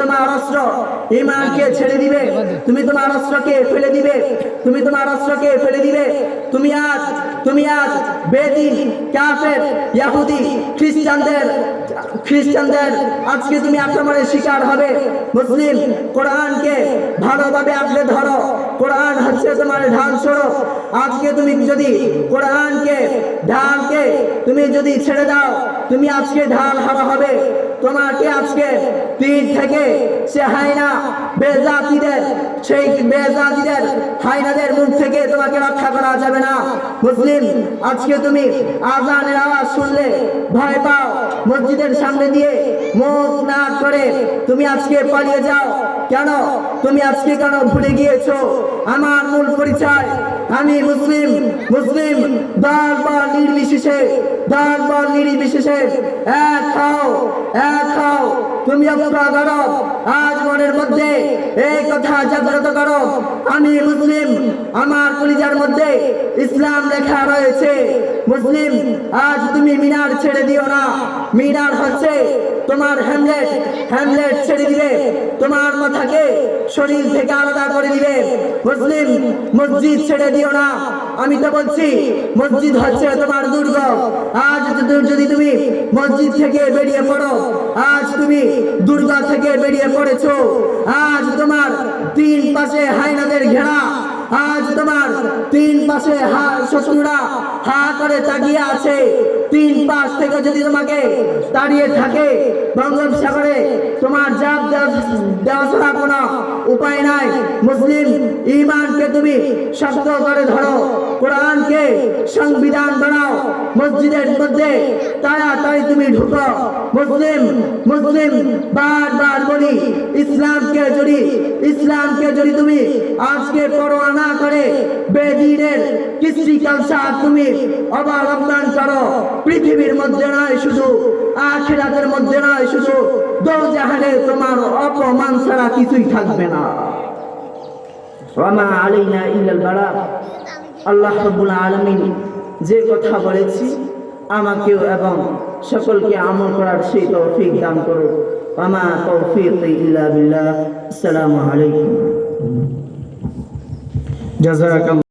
তোমার অস্ত্র ঈমানকে ছেড়ে দিবে, তুমি তোমার অস্ত্রকে ফেলে দিবে, তুমি তোমার অস্ত্রকে ফেলে দিবে। তুমি আজ বেদিন কাফের ইহুদি খ্রিস্টানদের আজকে তুমি আক্রমণের শিকার হবে। মুসলিম, কোরআনকে ভালোভাবে আঁকড়ে ধরো। কোরআন হচ্ছে তোমার ঢাল স্বরূপ। আজকে তুমি যদি ঢালকে তুমি যদি ছেড়ে দাও, তুমি আজকে ঢাল হারা হবে। তোমাকে আজকে পীর থেকে সে বেজাতিদের হায়নাদের মুখ থেকে তোমাকে রক্ষা করা যাবে না। মুসলিম, আজকে তুমি আজানের আওয়াজ শুনলে ভয় পাও, মসজিদের সামনে দিয়ে মুখ না করে তুমি আজকে পালিয়ে যাও। কেন তুমি আজকে কেন ভুলে গিয়েছো আমার মূল পরিচয়? আমি মুসলিম। দল বল নির্বিশেষে এক হও। তুমি অগ্রগণ আজ মনের মধ্যে এই কথা জাগ্রত করো, আমি মুসলিম, আমার কলিজার মধ্যে ইসলাম লেখা রয়েছে। মুসলিম, আজ তুমি মিনার ছেড়ে দিও না। মিনার হচ্ছে তোমার হ্যামলেট ছেড়ে দিবে, তোমার মাথাকে শরীর থেকে আলাদা করে দিবে। মুসলিম, মসজিদ ছেড়ে দিও না। আমি তো বলছি মসজিদ হচ্ছে তোমার দুর্গ। আজ যদি তুমি মসজিদ থেকে বেরিয়ে পড়ো, আজ তুমি দুর্গ থেকে বেরিয়ে পড়েছো। আজ তোমার তিন পাশে হায়নাদের ঘেরা, আজ তোমার তিন পাশে শত্রুরা হা করে তাকিয়ে আছে। তিন পাশ থেকে যদি তোমাকে দাঁড়িয়ে থাকে, বঙ্গোপসাগরে তোমার জাপ দেওয়া ছাড়া কোনো উপায় নাই। মুসলিম, ঈমানকে তুমি শক্ত করে ধরো, কোরআনকে সংবিধান বানাও, মসজিদের মধ্যে তাড়াতাড়ি তুমি ঢুকো। মুসলিম, বারবার বলি, ইসলামকে যদি তুমি আজকে পরোয়া না করে বেদিনের কৃষ্টি কালচার তুমি অবলম্বন করো, পৃথিবীর মধ্যে নয় শুধু আখিরাতের মধ্যে নয় শুধু দোজাহানে তোমার অপমান ছাড়া কিছুই থাকবে না। ওয়ামা আলাইনা ইল্লাল বালাগ। আল্লাহ রাব্বুল আলামিন যে কথা বলেছি আমাকেও এবং সকলকে আমল করার সেই তৌফিক দান করুন। ওয়ামা তৌফিকি ইল্লা বিল্লাহ। আসসালামু আলাইকুম। জাযাকাল্লাহ।